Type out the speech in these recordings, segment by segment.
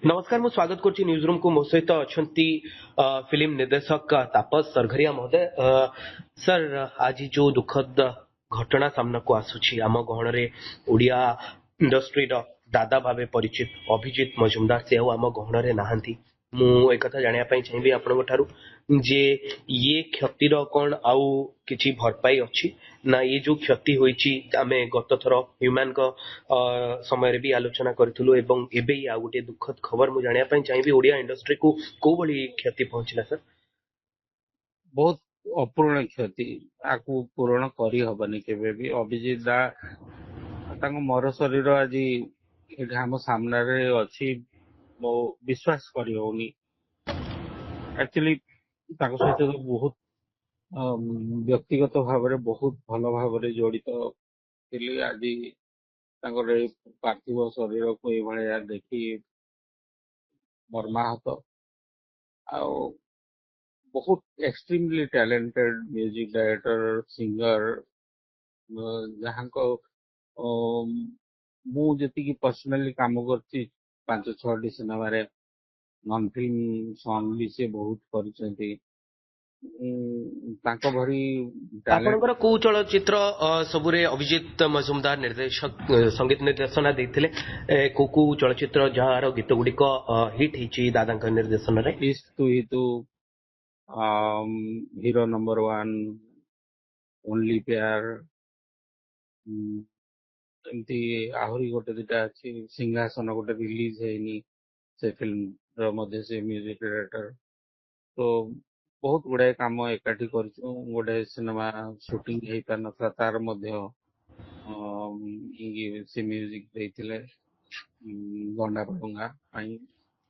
नमस्कार मु स्वागत करुच्ची न्यूज रूम को मो सहित अच्छा फिल्म निर्देशक तापस सरघरिया महोदय। सर आज जो दुखद घटना सामना को आसुची आम गहन रे ओडिया इंडस्ट्री दादा भावे परिचित अभिजीत मजुमदार से आम गहन रे नहांती। मु एक कथा जानिया पई चाहिबी आपन ठारू जे ये क्षतिर कौन आउ किछि भरपाई अछि ना ये जो क्षति होईची आमे गत थर ह्यूमन को समय रे भी आलोचना करथिलु एवं एबे आ गोटे दुखद खबर मु जानिया पई चाहिबी ओडिया इंडस्ट्री को को बली क्षति पहुंचला सर। बहुत अपूर्ण क्षति आकु पूर्ण करी हबनी केबे भी। अभिजीत दा तांको मर शरीर आज एठा हम सामने रे अछि मो विश्वास करी होनी। एक्चुअली ताको सहित तो बहुत व्यक्तिगत भाव रे बहुत भलो भाव रे जड़ित थिली। आज तांको रे पार्थिव शरीर को ए भलिया देखि मर्माहत आउ बहुत extremely talented music director singer जहाँ को मु जति पर्सनली काम करछि 5-6 सिनेमा रे नॉन फिल्म सॉन्ग भी से बहुत करछन्ती। तांको भरी आपनकर को चलचित्र सबुरे अभिजीत मजुमदार निर्देशक संगीत निर्देशना देथिले को चलचित्र जहार गीत गुडिक हिट हिची दादा निर्देशन रे इस तू ही तू हीरो नंबर 1 ओनली प्यार एमती आहरी गोटे दिटा अछि। सिंहासन गोटे रिलीज हेनी से फिल्म रो मध्ये से म्यूजिक डायरेक्टर तो बहुत गुड़ाए काम एकाठी करछु। गोटे सिनेमा शूटिंग हेई पार नथला तार मध्ये से म्यूजिक देथिले गंडा पडुंगा पई।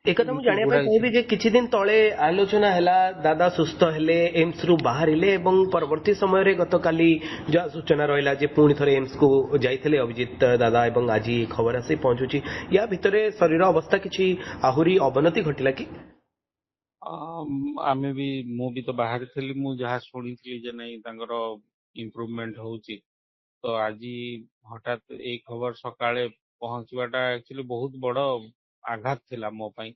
एक कथा मु जानिया पई कहबी जे किछि दिन तळे आलोचना हैला दादा सुस्थ हेले एम्स रु बाहरिले एवं परवर्ती समय रे गतकाली जा सूचना रहिला जे पुणी थरे एम्स को जाइथिले अभिजीत दादा एवं आज खबर आसी पहुंचुची या भितरे शरीर अवस्था किछि आहुरी अवनति घटिला कि आमे भी मु भी तो बाहर थली मु जहा सुनी थली जे नहीं तांगर इम्प्रूवमेंट होउची तो आज हठात एक खबर सकाळे पहुंचवाटा एक्चुअली बहुत बड़ आघात थिला मो पई।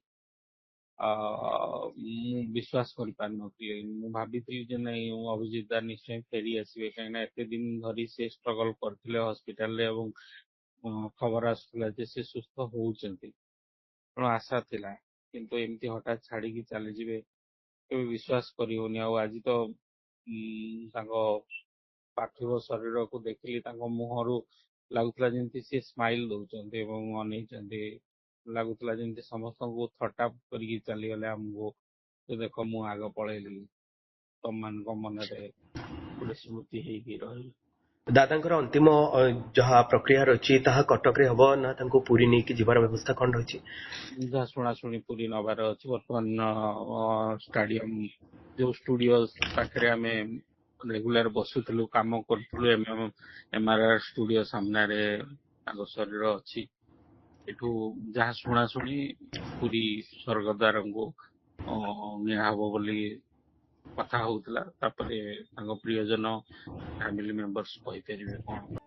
मु विश्वास कर पार नथि। मु भाबिथि जे नहीं अभिजीत दा निश्चय फेरी आसीबे काइना एते दिन धरी से स्ट्रगल करथिले हॉस्पिटल रे एवं खबर आसला जे से सुस्थ होउचंती आशा थिला किंतु एमती हठात छाड़ी की चली जिवे केबे विश्वास करी होनी। आज तो तांको पार्थिव शरीर को देखिली तांको मुहरु लागुतला जेंति से स्माइल दउचंती एवं अनेचंती लागुतला जेंति समस्त को थट्टा करी चली गले हमको तो देखो मु आग पळेली तम मान को मन रे गोटे स्मृति हेई की रही। दादांकर अंतिम जहा प्रक्रिया रही ताहा कटक रे हबो ना तांको पूरी नै कि जीवार व्यवस्था कोन रही जहा सुना सुनी पूरी नबार अछि। वर्तमान स्टेडियम जो स्टूडियोस पाखरे हमें रेगुलर बसुथलु काम करथलु एमआरआर स्टूडियो सामने रे तांको शरीर अछि। एठू जहा सुना सुनी पूरी स्वर्गद्वार को निया हबो बोली कथा होउतला तापरे तांको प्रियजन फैमिली मेंबर्स कहि परिबे कोन।